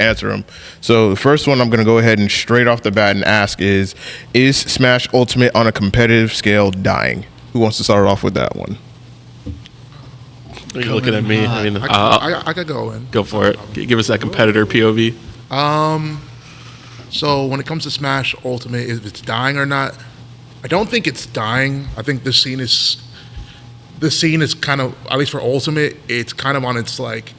answer them. So the first one I'm going to go ahead and straight off the bat and ask is Smash Ultimate on a competitive scale dying? Who wants to start off with that one? Are you looking at me? I mean, I could go in. go for it. Give us that competitor POV. So when it comes to Smash Ultimate, if it's dying or not, I don't think it's dying. I think this scene is kind of, at least for Ultimate, it's kind of on its like,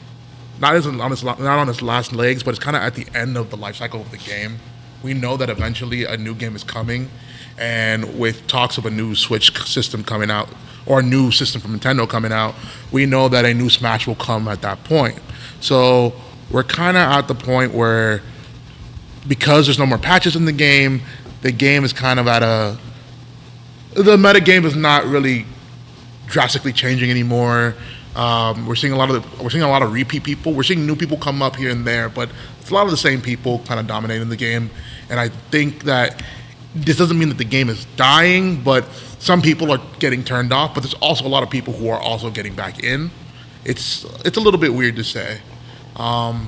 not on its last legs, but it's kind of at the end of the life cycle of the game. We know that eventually a new game is coming, and with talks of a new Switch system coming out or a new system from Nintendo coming out, we know that a new Smash will come at that point. So we're kind of at the point where, because there's no more patches in the game is kind of the meta game is not really drastically changing anymore. We're seeing a lot of repeat people. We're seeing new people come up here and there, but it's a lot of the same people kind of dominating the game. And I think that this doesn't mean that the game is dying, but some people are getting turned off. But there's also a lot of people who are also getting back in. It's a little bit weird to say. I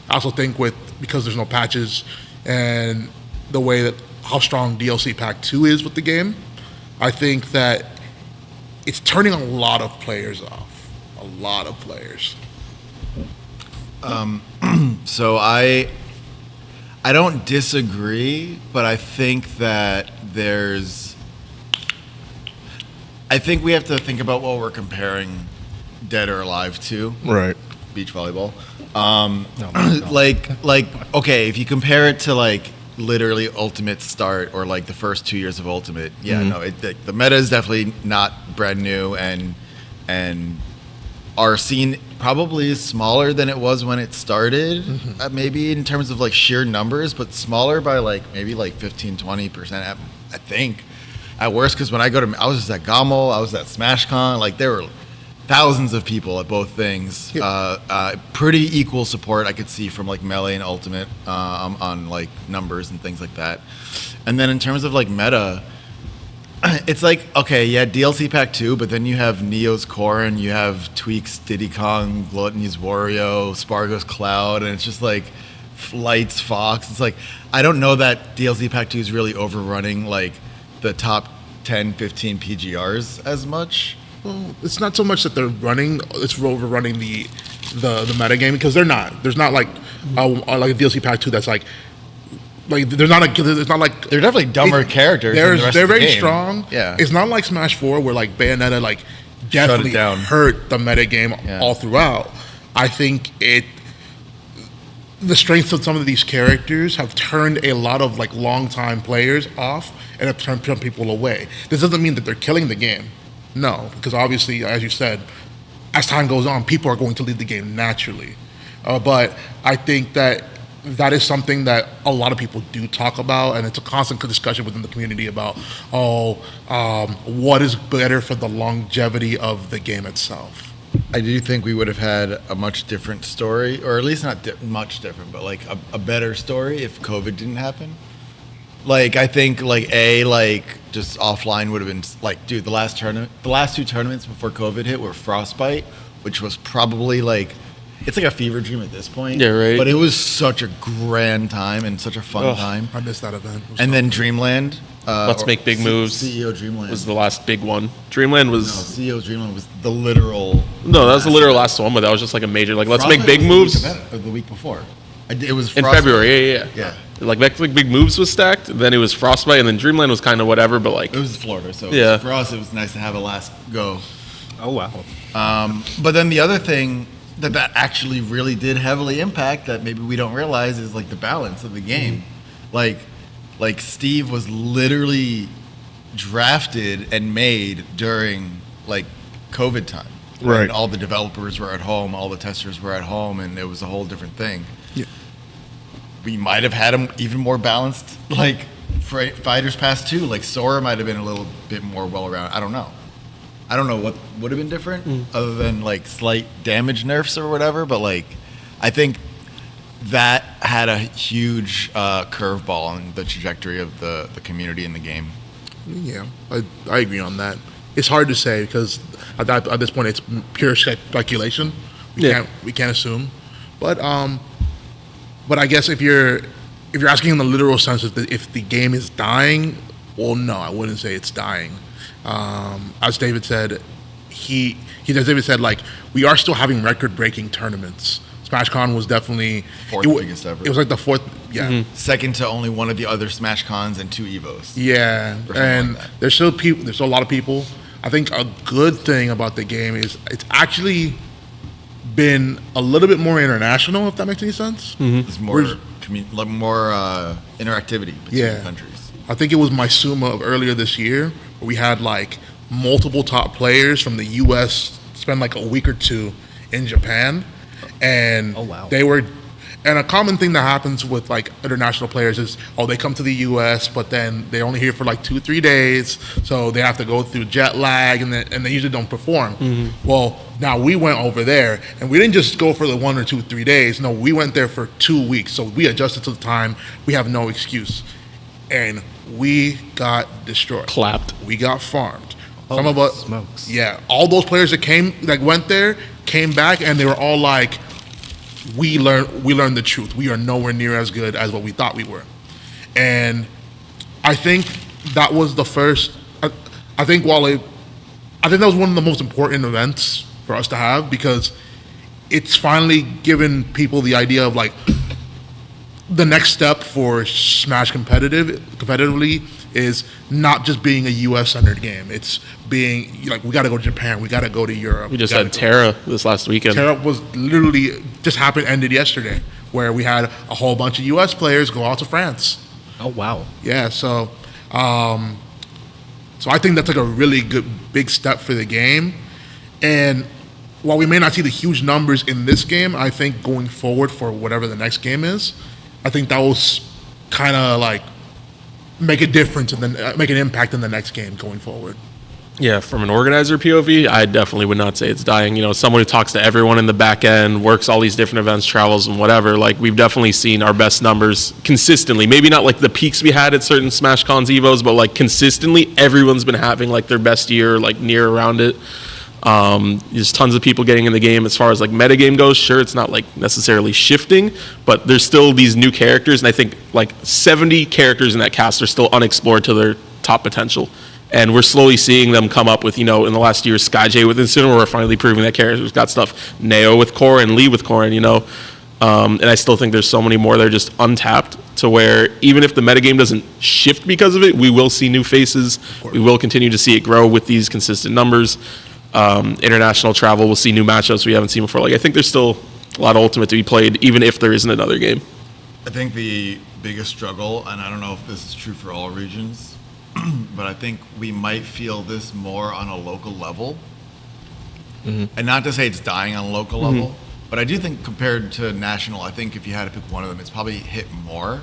also think because there's no patches and the way that how strong DLC Pack 2 is with the game, I think that it's turning a lot of players off. A lot of players. So I don't disagree, but I think that I think we have to think about what we're comparing Dead or Alive to. Right. Beach volleyball. Like okay, if you compare it to like literally Ultimate Start or like the first 2 years of Ultimate, the meta is definitely not brand new, and our scene probably is smaller than it was when it started, maybe in terms of like sheer numbers, but smaller by like maybe like 15-20%, I think, at worst. Because when I was just at GOMO, I was at SmashCon, like there were thousands of people at both things. Pretty equal support I could see from like Melee and Ultimate on like numbers and things like that. And then in terms of like meta, it's like, okay, yeah, DLC Pack 2, but then you have Neo's Corrin, you have Tweak's Diddy Kong, Gluttony's Wario, Spargo's Cloud, and it's just like Light's Fox. It's like, I don't know that DLC Pack 2 is really overrunning like the top 10, 15 PGRs as much. Well, it's not so much that they're overrunning the meta game, because they're not. There's not like a DLC Pack 2 that's like there's not like they're definitely dumber characters. They're very game. Strong. Yeah, it's not like Smash 4 where like Bayonetta like definitely hurt the meta game all throughout. I think the strengths of some of these characters have turned a lot of like longtime players off and have turned some people away. This doesn't mean that they're killing the game. No, because obviously, as you said, as time goes on, people are going to leave the game naturally. But I think that is something that a lot of people do talk about, and it's a constant discussion within the community about, what is better for the longevity of the game itself. I do think we would have had a much different story, or at least not much different, but like a better story if COVID didn't happen. Like, I think just offline would have been like, dude, the last two tournaments before COVID hit were Frostbite, which was probably like, it's like a fever dream at this point. Yeah, right. But it was such a grand time and such a fun time. I missed that event. And then Dreamland. Let's Make Big Moves. CEO Dreamland was the last big one. Dreamland was... No, CEO Dreamland was the literal... No, that was the literal last one, but that was just like a major, like, let's make big moves. The week before. It was in February, yeah. Like, Big Moves was stacked, then it was Frostbite, and then Dreamland was kind of whatever, but like... It was Florida, so yeah. For us, it was nice to have a last go. Oh, wow. But then the other thing that actually really did heavily impact that maybe we don't realize is like the balance of the game. Like Steve was literally drafted and made during like COVID time. Right. And all the developers were at home, all the testers were at home, and it was a whole different thing. Yeah. We might have had him even more balanced, like Fighters Pass 2. Like Sora might have been a little bit more well-rounded. I don't know what would have been different other than like slight damage nerfs or whatever, but like I think that had a huge curveball on the trajectory of the community in the game. Yeah, I agree on that. It's hard to say because at this point it's pure speculation. We can't assume, but But I guess if you're asking in the literal sense if the game is dying, well, no, I wouldn't say it's dying. As David said, David said, like, we are still having record-breaking tournaments. SmashCon was definitely Fourth biggest ever. It was like the fourth, yeah, Second to only one of the other Smash Cons and 2 Evos. yeah. something And like that. there's still people. There's still a lot of people. I think a good thing about the game is it's actually been a little bit more international, if that makes any sense. There's more Where's- interactivity between Yeah. countries. I think it was Maisuma of earlier this year where we had like multiple top players from the U.S. spend like a week or two in Japan, and Oh, wow. they were. And a common thing that happens with like international players is, they come to the U.S., but then they're only here for like 2-3 days, so they have to go through jet lag, and they usually don't perform. Well, now we went over there, and we didn't just go for the 1 or 2, 3 days. No, we went there for 2 weeks, so we adjusted to the time. We have no excuse, and we got destroyed. Clapped. We got farmed. Some of us, smokes. yeah, all those players that went there came back, and they were all like, we learned the truth. We are nowhere near as good as what we thought we were. And I think that was the first. I think that was one of the most important events for us to have, because it's finally given people the idea of like the next step for Smash competitively is not just being a U.S. centered game. It's being like, we got to go to Japan, we got to go to Europe. We just gotta had go- Terra this last weekend. Terra was literally just ended yesterday, where we had a whole bunch of U.S. players go out to France. Oh wow. Yeah, so I think that's like a really good big step for the game. And while we may not see the huge numbers in this game, I think going forward for whatever the next game is, I think that will kind of like make a difference and then make an impact in the next game going forward. Yeah, from an organizer POV, I definitely would not say it's dying. You know, someone who talks to everyone in the back end, works all these different events, travels and whatever. Like, we've definitely seen our best numbers consistently. Maybe not like the peaks we had at certain Smash Cons Evos, but like consistently, everyone's been having like their best year, like near around it. There's tons of people getting in the game. As far as like metagame goes, sure, it's not like necessarily shifting, but there's still these new characters, and I think like 70 characters in that cast are still unexplored to their top potential. And we're slowly seeing them come up with, you know, in the last year, SkyJ with Incineroar, we're finally proving that character's got stuff. Neo with Corrin, Lee with Corrin, you know. And I still think there's so many more that are just untapped, to where even if the metagame doesn't shift because of it, we will see new faces. We will continue to see it grow with these consistent numbers. International travel, we'll see new matchups we haven't seen before. Like, I think there's still a lot of Ultimate to be played, even if there isn't another game. I think the biggest struggle, and I don't know if this is true for all regions, but I think we might feel this more on a local level. And not to say it's dying on a local level, but I do think compared to national, I think if you had to pick one of them, it's probably hit more.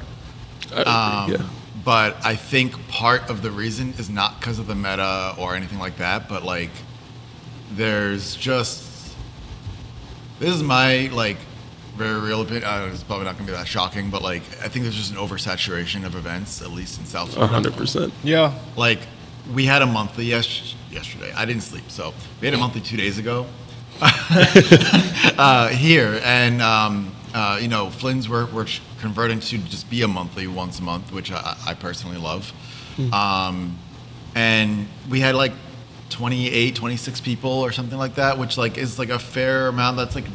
Yeah. But I think part of the reason is not because of the meta or anything like that, but like there's just, this is my like very real opinion. It's probably not gonna be that shocking, but like I think there's just an oversaturation of events, at least in South Florida. 100%. Yeah. Like we had a monthly yesterday. I didn't sleep, so we had a monthly 2 days ago here, and you know, Flynn's we're converting to just be a monthly once a month, which I personally love. And we had like 28, 26 people or something like that, which like is like a fair amount. That's like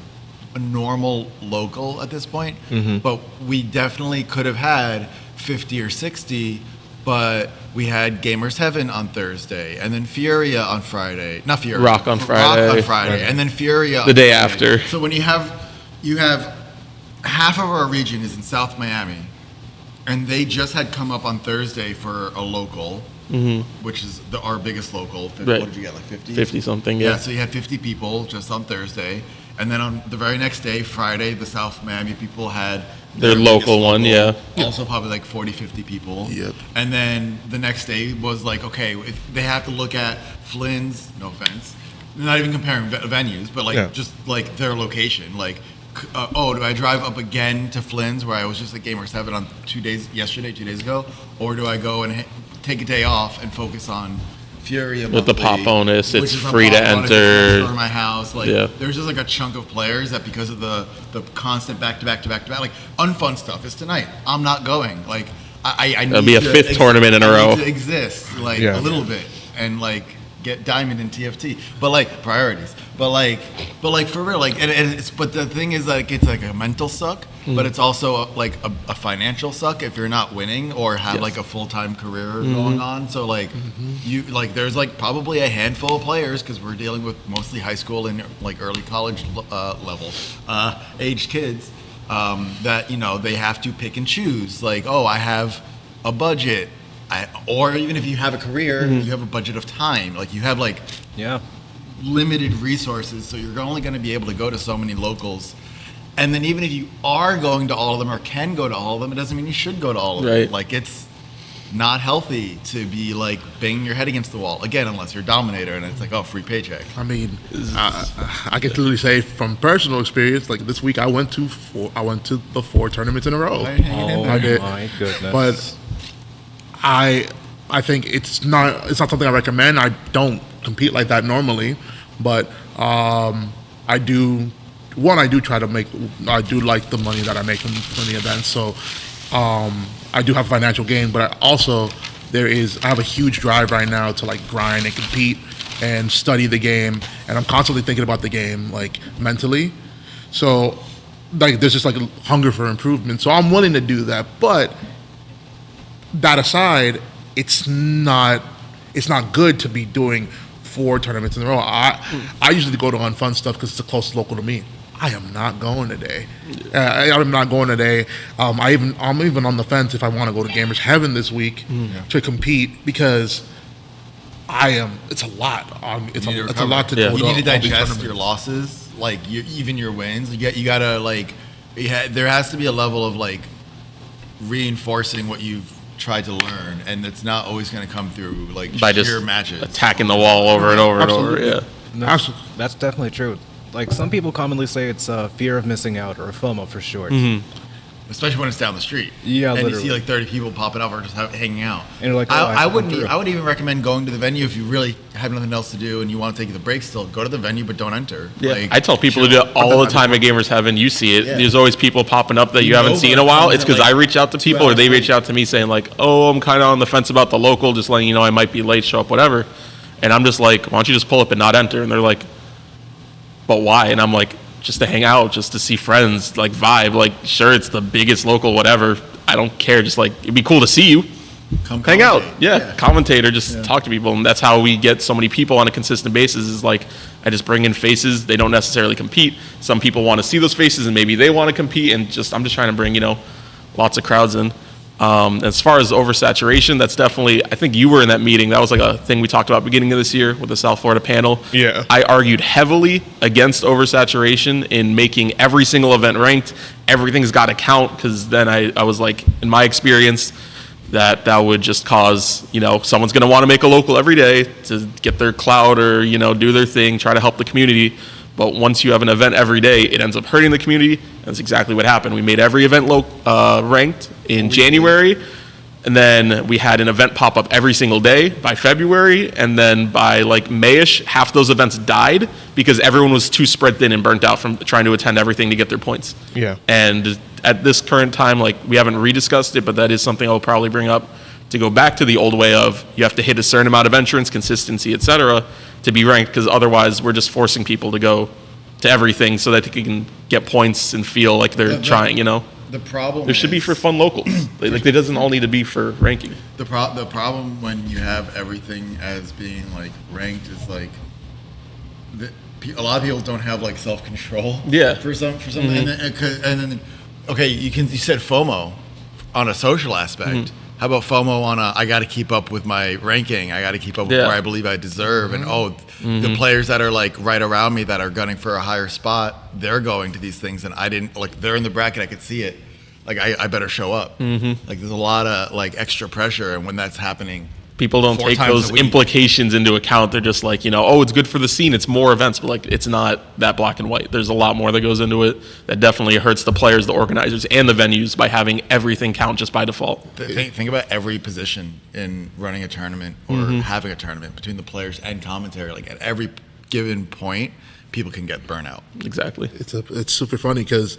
a normal local at this point. But we definitely could have had 50 or 60, but we had Gamers Heaven on Thursday, and then Furia on Friday. Not Furia. Rock on Friday. Rock on Friday, and then Furia The on day Friday. after. So when you have half of our region is in South Miami, and they just had come up on Thursday for a local, which is our biggest local. Right. What did you get, like 50? 50 something, Yeah, yeah. so you had 50 people just on Thursday. And then on the very next day, Friday, the South Miami people had Their biggest local one, yeah. Also probably like 40, 50 people. Yep. And then the next day was like, okay, if they have to look at Flynn's, no offense, not even comparing venues, but like Yeah. just like their location. Like, do I drive up again to Flynn's where I was just at Gamers Heaven on 2 days ago? Or do I go and take a day off and focus on Fury a With the monthly, pop bonus, which it's is a free to pop bonus, enter. it's for my house. Like Yeah. there's just like a chunk of players that because of the constant back to back to back to back, like unfun stuff is tonight. I'm not going. Like I need It'll be a to fifth tournament in a I need row. to exist like Yeah. a little bit and like get diamond in TFT, but like priorities, but like for real, like and it's but the thing is like it's like a mental suck, but it's also like a financial suck if you're not winning or have Yes. like a full-time career going on. So like you like there's like probably a handful of players because we're dealing with mostly high school and like early college level aged kids that you know they have to pick and choose. Like I have a budget. Or even if you have a career, you have a budget of time. Like you have like Yeah. limited resources, so you're only going to be able to go to so many locals. And then even if you are going to all of them or can go to all of them, it doesn't mean you should go to all of them. Right. Like it's not healthy to be like banging your head against the wall again, unless you're Dominator and it's like free paycheck. I mean, I can clearly say from personal experience, like this week I went to the 4 tournaments in a row. Oh I did. my goodness. But I think it's not something I recommend. I don't compete like that normally, but I do try to make. I do like the money that I make from the events, so I do have financial gain. But I also I have a huge drive right now to like grind and compete and study the game, and I'm constantly thinking about the game like mentally. So like there's just like a hunger for improvement. So I'm willing to do that, but that aside, it's not good to be doing 4 tournaments in a row. I usually go to unfun stuff because it's the closest local to me. I am not going today. I'm not going today. I'm even on the fence if I want to go to Gamers Heaven this week to compete because it's a lot. It's a lot to do. Yeah. You with need to all these digest tournaments. your losses, like even your wins. You gotta like, there has to be a level of like reinforcing what you've tried to learn, and it's not always going to come through like By sheer just matches. attacking the wall over and over and over. Absolutely. Yeah. That's definitely true. Like some people commonly say it's fear of missing out or FOMO for short. Especially when it's down the street. Yeah, and literally. you see like 30 people popping up or just hanging out. And you're like, oh, I I wouldn't. through. I would even recommend going to the venue if you really have nothing else to do and you want to take the break. Still, go to the venue, but don't enter. Yeah. Like, I tell people to do it all the time at Gamers Heaven. You see it. Yeah. There's always people popping up that you You haven't know, seen in but a while. comes It's at, because like, I reach out to 2 people or they hours reach out to me saying like, oh, I'm kind of on the fence about the local, just letting you know I might be late, show up, whatever. And I'm just like, why don't you just pull up and not enter? And they're like, but why? And I'm like, just to hang out, just to see friends, like vibe. Like, sure, it's the biggest local, whatever. I don't care. Just like, it'd be cool to see you. come Hang out. commentate. Yeah. Commentate or just talk to people. And that's how we get so many people on a consistent basis is like, I just bring in faces. They don't necessarily compete. Some people want to see those faces and maybe they want to compete. And I'm just trying to bring, lots of crowds in. As far as oversaturation, that's definitely, I think you were in that meeting. That was like a thing we talked about beginning of this year with the South Florida panel. Yeah. I argued heavily against oversaturation in making every single event ranked. Everything's got to count because then I was like, in my experience, that would just cause, someone's going to want to make a local every day to get their clout or, do their thing, try to help the community. But once you have an event every day, it ends up hurting the community. That's exactly what happened. We made every event ranked in January, and then we had an event pop up every single day by February, and then by like Mayish, half those events died because everyone was too spread thin and burnt out from trying to attend everything to get their points. Yeah. And at this current time, like we haven't rediscussed it, but that is something I'll probably bring up to go back to the old way of you have to hit a certain amount of entrance, consistency, etc., to be ranked, because otherwise we're just forcing people to go to everything so that they can get points and feel like they're trying, The problem There should be is- for fun locals. Like, they doesn't all need to be for ranking. The problem when you have everything as being like ranked is like a lot of people don't have like self control. Yeah. For some and then okay, you said FOMO on a social aspect. How about FOMO on I got to keep up with my ranking. I got to keep up with Yeah. where I believe I deserve. And the players that are like right around me that are gunning for a higher spot, they're going to these things, and I didn't like. They're in the bracket. I could see it. Like I better show up. Like there's a lot of like extra pressure, and when that's happening People don't 4 take times those a week. implications into account. They're just like, oh, it's good for the scene. It's more events, but like, it's not that black and white. There's a lot more that goes into it that definitely hurts the players, the organizers, and the venues by having everything count just by default. Think about every position in running a tournament or having a tournament between the players and commentary. Like at every given point, people can get burnout. Exactly. It's super funny because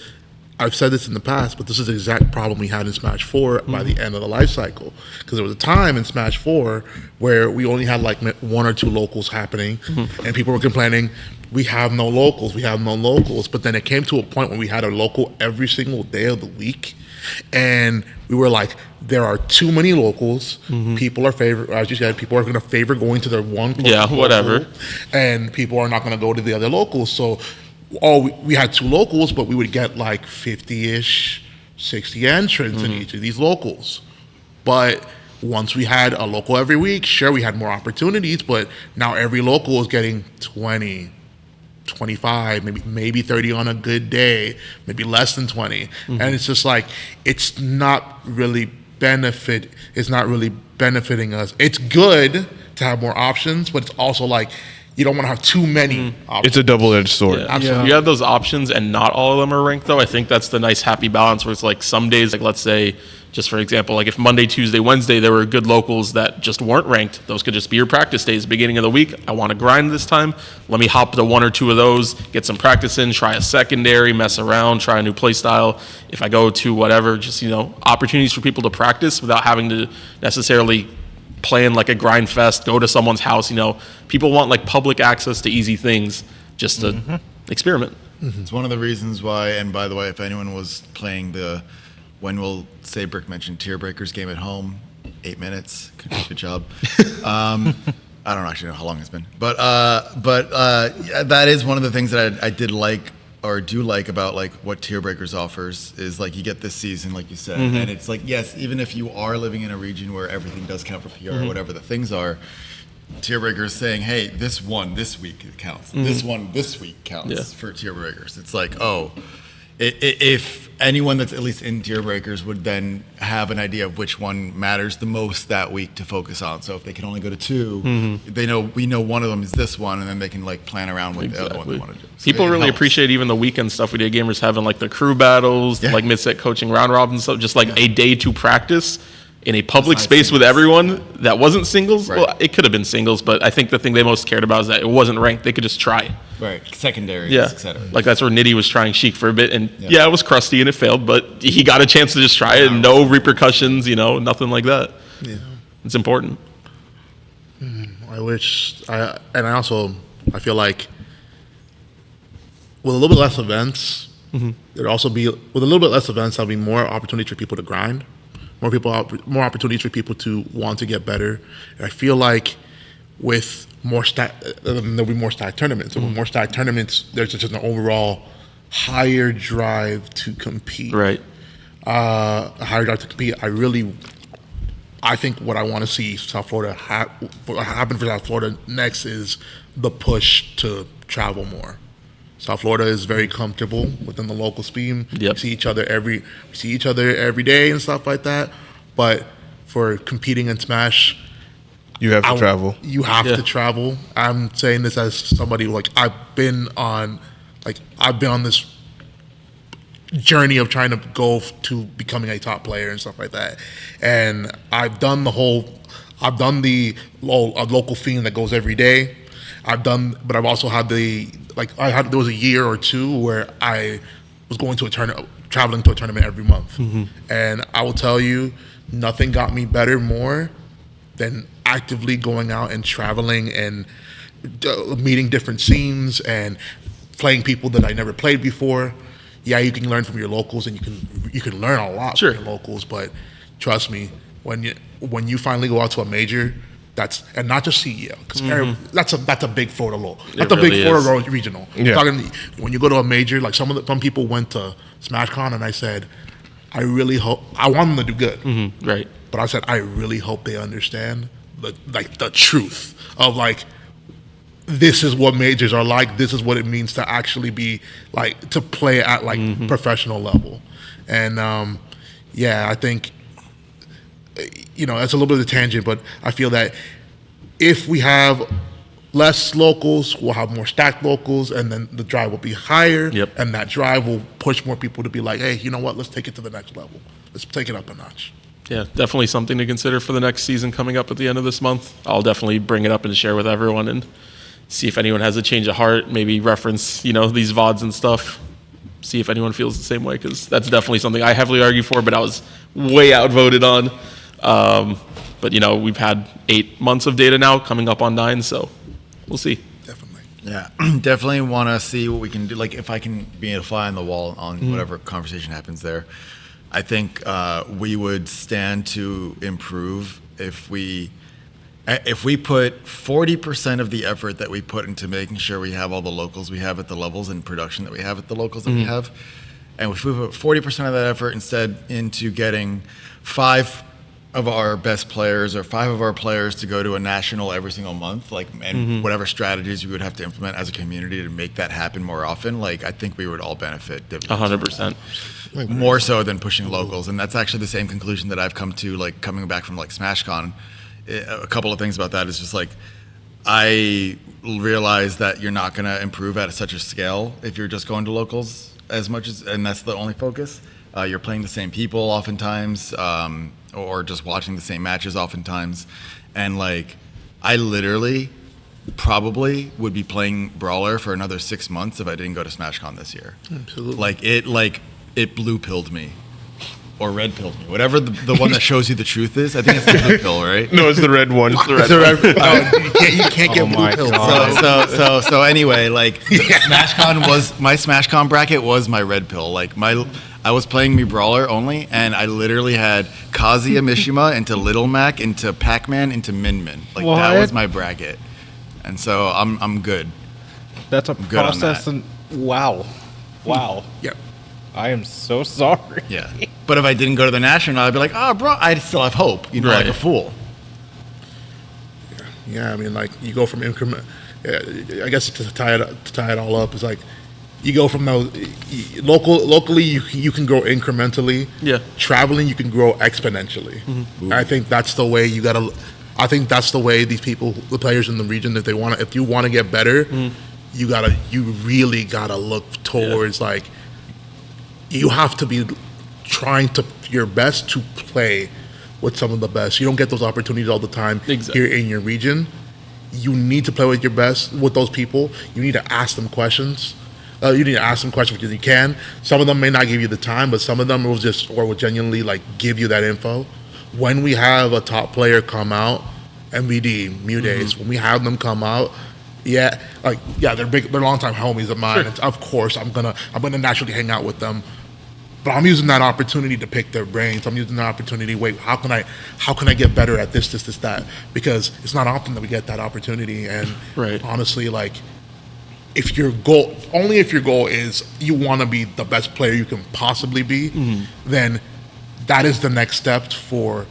I've said this in the past, but this is the exact problem we had in Smash 4 by the end of the life cycle. Because there was a time in Smash 4 where we only had like 1 or 2 locals happening, and people were complaining, we have no locals. But then it came to a point when we had a local every single day of the week, and we were like, there are too many locals. People are as you said, people are going to favor going to their one closest whatever. local, and people are not going to go to the other locals. So we had 2 locals, but we would get like 50-ish, 60 entrants in each of these locals. But once we had a local every week, sure, we had more opportunities, but now every local is getting 20, 25, maybe 30 on a good day, maybe less than 20. And it's just like, it's not really benefiting us. It's good to have more options, but it's also like, you don't want to have too many options. It's a double-edged sword. Yeah. Absolutely. You have those options and not all of them are ranked though. I think that's the nice happy balance where it's like some days, like let's say, just for example, like if Monday, Tuesday, Wednesday, there were good locals that just weren't ranked, those could just be your practice days. Beginning of the week, I want to grind this time. Let me hop to 1 or 2 of those, get some practice in, try a secondary, mess around, try a new play style. If I go to whatever, just, opportunities for people to practice without having to necessarily plan like a grind fest, go to someone's house. People want like public access to easy things just to experiment. It's one of the reasons why, and by the way, if anyone was playing when will Sabrick mentioned Tier Breakers game at home, 8 minutes, good job. I don't actually know how long it's been, but yeah, that is one of the things that I did like or do like about like what Tier Breakers offers is like you get this season, like you said, and it's like, yes, even if you are living in a region where everything does count for PR or whatever the things are, Tier Breakers saying, hey, this one this week counts. This one this week counts for Tier Breakers. It's like, if anyone that's at least in Tier Breakers would then have an idea of which one matters the most that week to focus on. So if they can only go to 2, we know one of them is this one, and then they can like plan around with the other one they want to do. So People it really helps. appreciate even the weekend stuff we did. Gamers having like the crew battles, like mid-set coaching round robin stuff, just like a day to practice in a public space with everyone that wasn't singles. Right. Well, it could have been singles, but I think the thing they most cared about is that it wasn't ranked. They could just try. Right, secondaries, Yeah, etc. like that's where Nitty was trying Sheik for a bit, and it was crusty and it failed, but he got a chance to just try it, and no repercussions, nothing like that. Yeah. It's important. I feel like with a little bit less events, there'll be more opportunity for people to grind, more opportunities for people to want to get better. And I feel like with there'll be more stack tournaments. So with more stack tournaments, there's just an overall higher drive to compete. Right. A higher drive to compete. I think what I want to see South Florida happen for South Florida next is the push to travel more. South Florida is very comfortable within the local scheme. Yep. We see each other every day and stuff like that. But for competing in Smash, You have to travel. You have to travel. I'm saying this as somebody who, like, I've been on this journey of trying to go to becoming a top player and stuff like that. And I've done the local theme that goes every day. But I've also had there was a year or 2 where I was going to traveling to a tournament every month. And I will tell you, nothing got me better more than actively going out and traveling and meeting different scenes and playing people that I never played before. Yeah, you can learn from your locals, and you can learn a lot from your locals. But trust me, when you finally go out to a major, and not just CEO, because that's a big Florida local. That's a big Florida regional. Yeah. When you go to a major, like some people went to SmashCon, and I said, I really hope I want them to do good. Right. But I said, I really hope they understand the truth of this is what majors are like. This is what it means to actually be to play at professional level. And I think that's a little bit of a tangent, but I feel that if we have less locals, we'll have more stacked locals, and then the drive will be higher. Yep. And that drive will push more people to be like, hey, you know what? Let's take it to the next level. Let's take it up a notch. Yeah, definitely something to consider for the next season coming up at the end of this month. I'll definitely bring it up and share with everyone and see if anyone has a change of heart, maybe reference, these VODs and stuff. See if anyone feels the same way, because that's definitely something I heavily argue for, but I was way outvoted on. But, we've had 8 months of data now, coming up on 9, so we'll see. Definitely. Yeah, definitely want to see what we can do. Like, if I can be a fly on the wall on whatever conversation happens there, I think we would stand to improve if we put 40% of the effort that we put into making sure we have all the locals we have at the levels and production that we have at the locals that we have, and if we put 40% of that effort instead into getting 5 of our best players or 5 of our players to go to a national every single month, and whatever strategies we would have to implement as a community to make that happen more often, I think we would all benefit. 100%. More so than pushing locals. And that's actually the same conclusion that I've come to, coming back from SmashCon. A couple of things about that is just I realize that you're not going to improve at such a scale if you're just going to locals as much as, and that's the only focus. You're playing the same people oftentimes, or just watching the same matches oftentimes. And I literally probably would be playing Brawler for another 6 months if I didn't go to SmashCon this year. Absolutely. It blue pilled me. Or red pilled me. Whatever the one that shows you the truth is. I think it's the blue pill, right? No, it's the red one. It's the red You can't get blue pills. So anyway, SmashCon my SmashCon bracket was my red pill. I was playing me Brawler only, and I literally had Kazuya Mishima into Little Mac into Pac-Man into Min Min. That was my bracket, and so I'm good. That's a good on process. that. And wow. Yep. I am so sorry. Yeah, but if I didn't go to the national, I'd be like, oh, bro, I'd still have hope. Right. Like a fool. Yeah, I mean, you go from increment. I guess to tie it all up, it's you go from those locally you can grow incrementally. Yeah. Traveling, you can grow exponentially. I think that's the way you gotta. I think that's the way these people, the players in the region, if you want to get better, you really gotta look towards you have to be trying to your best to play with some of the best. You don't get those opportunities all the time here in your region. You need to play with your best, with those people. You need to ask them questions. You need to ask them questions because you can. Some of them may not give you the time, but some of them will genuinely give you that info. When we have a top player come out, MVD, Mudays, when we have them come out, they're big, they're longtime homies of mine. Sure. And of course, I'm gonna naturally hang out with them. But I'm using that opportunity to pick their brains. I'm using that opportunity. Wait, how can I get better at this, that? Because it's not often that we get that opportunity. And honestly, if your goal is you want to be the best player you can possibly be, then that is the next step for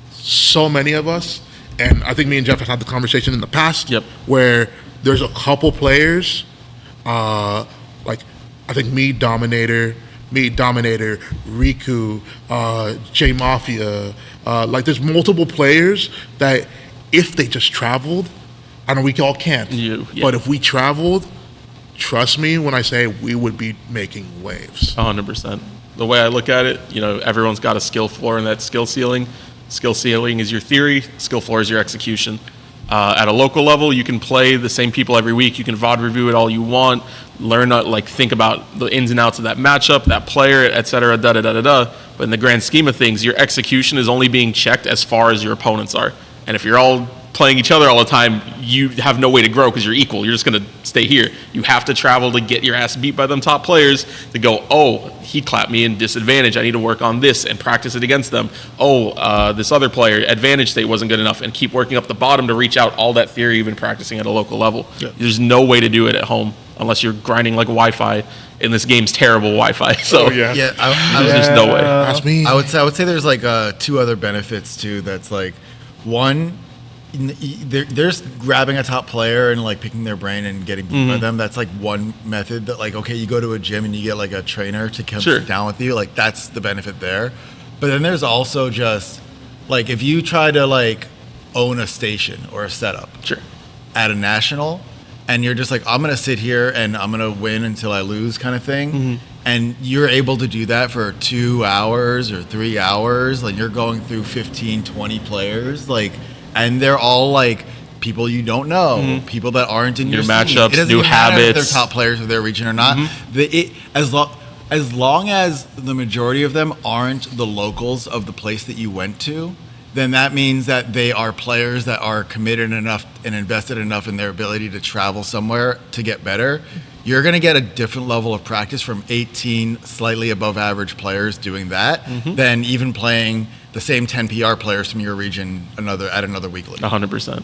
so many of us. And I think me and Jeff have had the conversation in the past where there's a couple players, I think me, Dominator, Riku, J Mafia, there's multiple players that if they just traveled, I know we all can't, but if we traveled, trust me when I say we would be making waves. 100%. The way I look at it, everyone's got a skill floor and that skill ceiling. Skill ceiling is your theory, skill floor is your execution. At a local level, you can play the same people every week. You can VOD review it all you want, learn, think about the ins and outs of that matchup, that player, et cetera, da-da-da-da-da. But in the grand scheme of things, your execution is only being checked as far as your opponents are. And if you're all playing each other all the time, you have no way to grow because you're equal. You're just going to stay here. You have to travel to get your ass beat by them top players to go, oh, he clapped me in disadvantage. I need to work on this and practice it against them. Oh, this other player, advantage state wasn't good enough, and keep working up the bottom to reach out all that theory you've been practicing at a local level. Yeah. There's no way to do it at home unless you're grinding like Wi-Fi. And this game's terrible Wi-Fi, so there's no way. That's me. I would say there's 2 other benefits too. That's one, there's grabbing a top player and picking their brain and getting beat by them. That's one method that okay, you go to a gym and you get a trainer to come sit down with you. That's the benefit there. But then there's also just like if you try to like own a station or a setup Sure. at a national, and you're just like, I'm gonna sit here and I'm gonna win until I lose, kind of thing. And you're able to do that for 2 hours or 3 hours, like you're going through 15, 20 players, like, and they're all like people you don't know, people that aren't in New your matchups, scene. It doesn't new even matter if habits. they're top players of their region or not. As long as the majority of them aren't the locals of the place that you went to, then that means that they are players that are committed enough and invested enough in their ability to travel somewhere to get better. You're going to get a different level of practice from 18 slightly above average players doing that than even playing the same 10 PR players from your region at another weekly. 100%.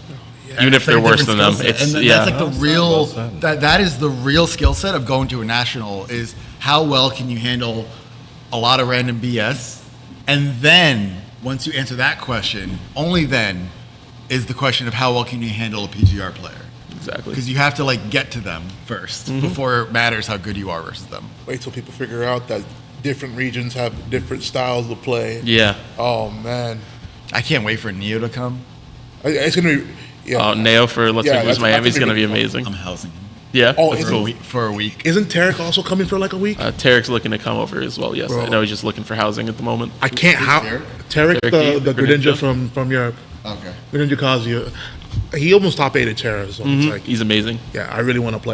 Even if they're worse than them, it's and yeah. that's like the real that is the real skill set of going to a national, is how well can you handle a lot of random BS, and then once you answer that question, only then is the question of how well can you handle a PGR player, Exactly. because you have to like get to them first before it matters how good you are versus them. Wait till people figure out that different regions have different styles of play. Yeah. Oh man, I can't wait for Neo to come. it's gonna be. Yeah. Neo for Let's Yeah, Make Moves that's- Miami is that's going to be gonna be amazing. I'm housing him Yeah. Oh, that's is cool. for a week. Isn't Tarek also coming for like a week? Tarek's looking to come over as well. Yes, Bro. I know he's just looking for housing at the moment. I can't. How Tarek? Tarek, Tarek the Greninja? Greninja from Europe, Okay. Greninja Kazuya. He almost top 8 at Terra, so it's like, He's amazing. yeah, I really want to play.